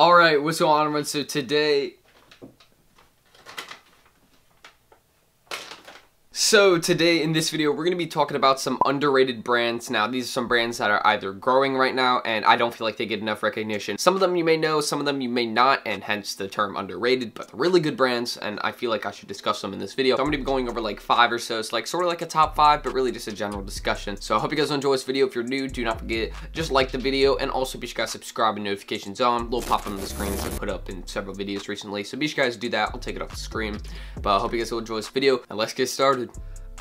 Alright, what's going on, everyone? So today in this video, we're going to be talking about some underrated brands. Now, these are some brands that are either growing right now, and I don't feel like they get enough recognition. Some of them you may know, some of them you may not, and hence the term underrated, but really good brands, and I feel like I should discuss them in this video. So I'm going to be going over like 5 or so, like sort of like a top 5, but really just a general discussion. So I hope you guys enjoy this video. If you're new, do not forget, just like the video, and also be sure guys subscribe and notifications on. Little pop on the screen as I put up in several videos recently. So be sure guys do that. I'll take it off the screen. But I hope you guys will enjoy this video, and let's get started.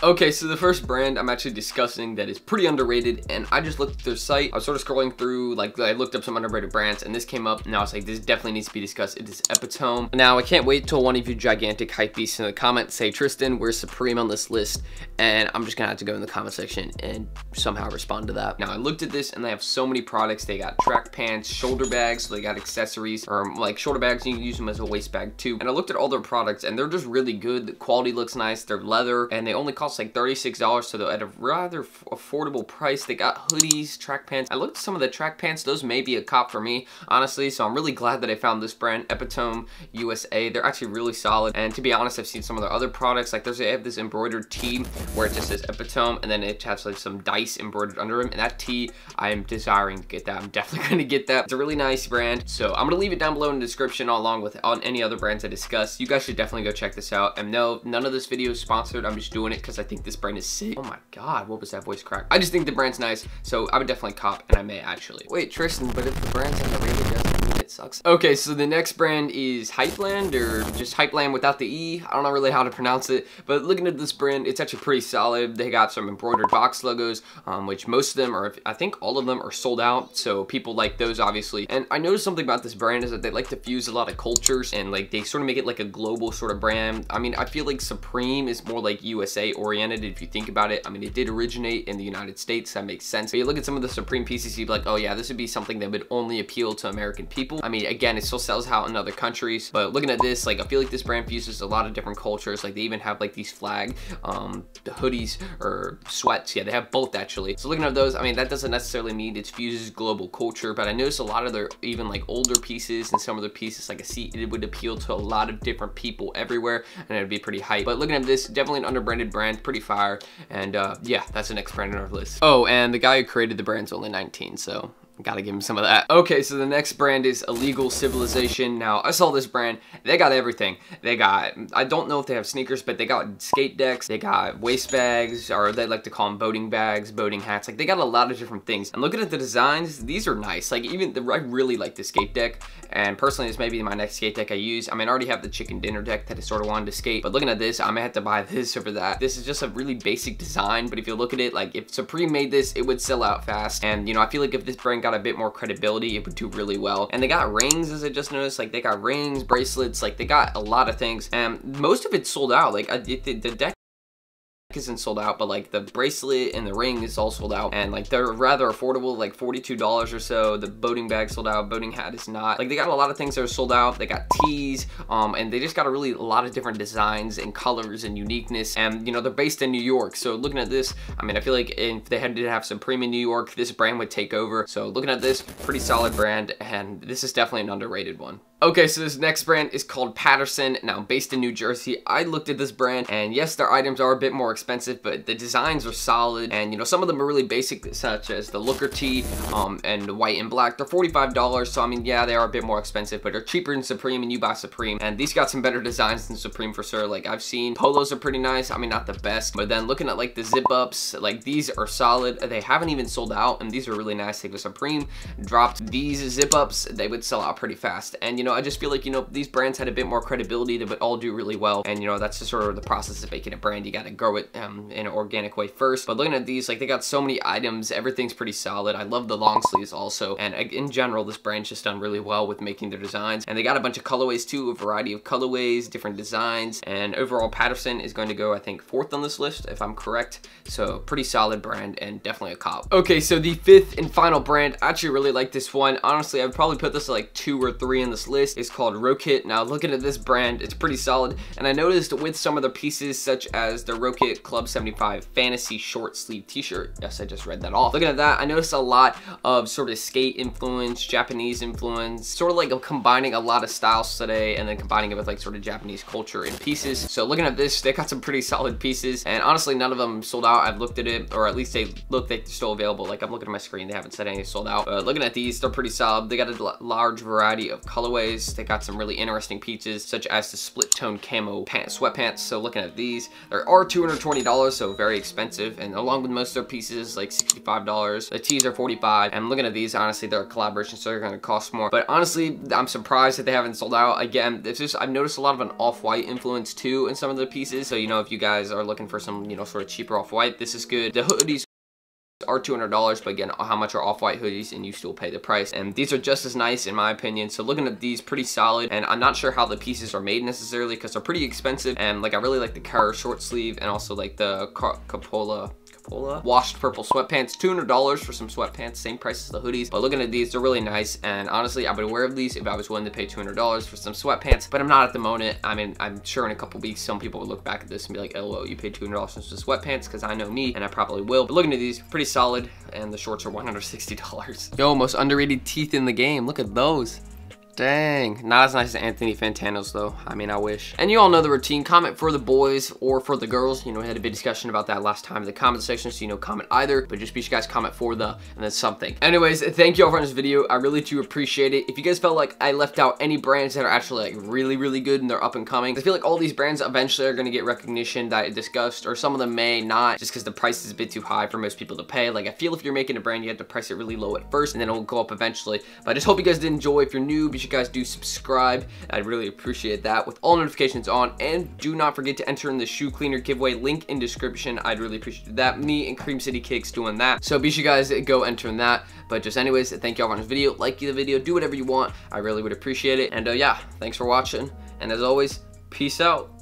Okay, so the first brand I'm actually discussing that is pretty underrated, and I just looked at their site. I was sort of scrolling through, like, I looked up some underrated brands, and this came up, and I was like, this definitely needs to be discussed. It is Epitome. Now, I can't wait till one of you gigantic hype beasts in the comments say, Tristan, where's Supreme on this list? And I'm just gonna have to go in the comment section and somehow respond to that. Now, I looked at this, and they have so many products. They got track pants, shoulder bags, so they got accessories, or like shoulder bags, you can use them as a waist bag too. And I looked at all their products, and they're just really good. The quality looks nice. They're leather, and they only cost like $36, so they're at a rather affordable price. They got hoodies, track pants. I looked at some of the track pants. Those may be a cop for me, honestly, so I'm really glad that I found this brand, Epitome USA. They're actually really solid, and to be honest, I've seen some of their other products. Like, they have this embroidered tee where it just says Epitome, and then it has like some dice embroidered under them, and that tee, I am desiring to get that. I'm definitely going to get that. It's a really nice brand, so I'm going to leave it down below in the description along with any other brands I discuss. You guys should definitely go check this out, and no, none of this video is sponsored. I'm just doing it because I think this brand is sick. Oh my god, what was that voice crack? I just think the brand's nice, so I would definitely cop, and I may actually. Wait, Tristan, but if the brand's underrated, doesn't mean it sucks. Okay, so the next brand is Hypeland, or just Hypeland without the E. I don't know really how to pronounce it, but looking at this brand, it's actually pretty solid. They got some embroidered box logos, which most of them are, I think all of them are sold out, so people like those, obviously. And I noticed something about this brand is that they like to fuse a lot of cultures, and like they sort of make it like a global sort of brand. I mean, I feel like Supreme is more like USA oriented if you think about it. I mean, it did originate in the United States, that makes sense. But you look at some of the Supreme pieces, you'd be like, oh yeah, this would be something that would only appeal to American people. I mean, again, it still sells out in other countries, but looking at this, like, I feel like this brand fuses a lot of different cultures. Like, they even have like these flag, the hoodies or sweats. Yeah, they have both actually. So looking at those, I mean, that doesn't necessarily mean it fuses global culture, but I noticed a lot of their even like older pieces and some of their pieces, like I see it would appeal to a lot of different people everywhere, and it would be pretty hype. But looking at this, definitely an underbranded brand, pretty fire, and yeah, that's the next brand on our list. Oh, and the guy who created the brand's only 19, so gotta give him some of that. Okay, so the next brand is Illegal Civilization. Now, I saw this brand. They got everything. They got, I don't know if they have sneakers, but they got skate decks. They got waist bags, or they like to call them boating bags, boating hats. Like, they got a lot of different things. And looking at the designs, these are nice. Like, even I really like the skate deck. And personally, this may be my next skate deck I use. I mean, I already have the chicken dinner deck that I sort of wanted to skate. But looking at this, I may have to buy this over that. This is just a really basic design. But if you look at it, like, if Supreme made this, it would sell out fast. And, you know, I feel like if this brand got a bit more credibility, it would do really well. And they got rings, as I just noticed. Like, they got rings, bracelets, like they got a lot of things, and most of it's sold out. Like, the deck isn't sold out, but like the bracelet and the ring is all sold out, and like they're rather affordable, like $42 or so. The boating bag sold out, boating hat is not. Like, they got a lot of things that are sold out. They got tees, and they just got a lot of different designs and colors and uniqueness, and you know, they're based in New York. So looking at this, I mean, I feel like if they had to have Supreme in New York, this brand would take over. So looking at this, pretty solid brand, and this is definitely an underrated one. Okay, so this next brand is called Patterson. Now, based in New Jersey. I looked at this brand, and yes, their items are a bit more expensive, but the designs are solid, and you know, some of them are really basic, such as the Looker tee, and the white and black. They're $45, so I mean, yeah, they are a bit more expensive, but they're cheaper than Supreme, and you buy Supreme, and these got some better designs than Supreme for sure. Like, I've seen polos are pretty nice. I mean, not the best, but then looking at like the zip ups, like these are solid. They haven't even sold out, and these are really nice. If Supreme dropped these zip ups, they would sell out pretty fast. And you know, I just feel like, you know, these brands had a bit more credibility, they would all do really well, and you know, that's just sort of the process of making a brand. You got to grow it in an organic way first. But looking at these, like, they got so many items, everything's pretty solid. I love the long sleeves also, and in general, this brand's just done really well with making their designs, and they got a bunch of colorways too, a variety of colorways, different designs, and overall Patterson is going to go, I think, 4th on this list if I'm correct. So pretty solid brand, and definitely a cop. Okay, so the 5th and final brand, I actually really like this one. Honestly, I would probably put this at like 2 or 3 in this list. list is called Rokit. Now looking at this brand, it's pretty solid, and I noticed with some of the pieces such as the Rokit Club 75 Fantasy short sleeve t-shirt, yes, I just read that off. Looking at that, I noticed a lot of sort of skate influence, Japanese influence, sort of like combining a lot of styles today and then combining it with like sort of Japanese culture in pieces. So looking at this, they got some pretty solid pieces, and honestly none of them sold out. I've looked at it, or at least they look like they're still available. Like I'm looking at my screen, they haven't said anything sold out. But looking at these, they're pretty solid. They got a large variety of colorways. They got some really interesting pieces such as the split tone camo sweatpants. So looking at these, they are $220, so very expensive, and along with most of their pieces like $65. The tees are $45, and looking at these, honestly they're a collaboration, so they're going to cost more. But honestly, I'm surprised that they haven't sold out. Again, it's just, I've noticed a lot of an off-white influence too in some of the pieces, so you know, if you guys are looking for some, you know, sort of cheaper off-white, this is good. The hoodies are $200, but again, how much are off-white hoodies, and you still pay the price, and these are just as nice in my opinion. So looking at these, pretty solid, and I'm not sure how the pieces are made necessarily because they're pretty expensive, and like I really like the Kara short sleeve and also like the Capola washed purple sweatpants. $200 for some sweatpants, same price as the hoodies. But looking at these, they're really nice, and honestly I would wear these if I was willing to pay $200 for some sweatpants, but I'm not at the moment. I mean, I'm sure in a couple weeks some people would look back at this and be like, LOL, you paid $200 for some sweatpants, because I know me, and I probably will. But looking at these, pretty solid, and the shorts are $160. Yo, most underrated teeth in the game, look at those. Dang, not as nice as Anthony Fantano's though. I mean, I wish. And you all know the routine. Comment for the boys or for the girls. You know, we had a big discussion about that last time in the comment section, so you know, comment either, but just be sure you guys comment for the and then something. Anyways, thank you all for watching this video. I really do appreciate it. If you guys felt like I left out any brands that are actually like really good and they're up and coming, I feel like all these brands eventually are going to get recognition that I discussed, or some of them may not, just because the price is a bit too high for most people to pay. Like, I feel if you're making a brand, you have to price it really low at first, and then it will go up eventually. But I just hope you guys did enjoy. If you're new, be sure you guys do subscribe. I'd really appreciate that with all notifications on, and do not forget to enter in the shoe cleaner giveaway, link in description. I'd really appreciate that. Me and Cream City Cakes doing that, so be sure you guys go enter in that. But just anyways, thank you all for watching this video. Like the video, do whatever you want. I really would appreciate it. And yeah, thanks for watching, and as always, peace out.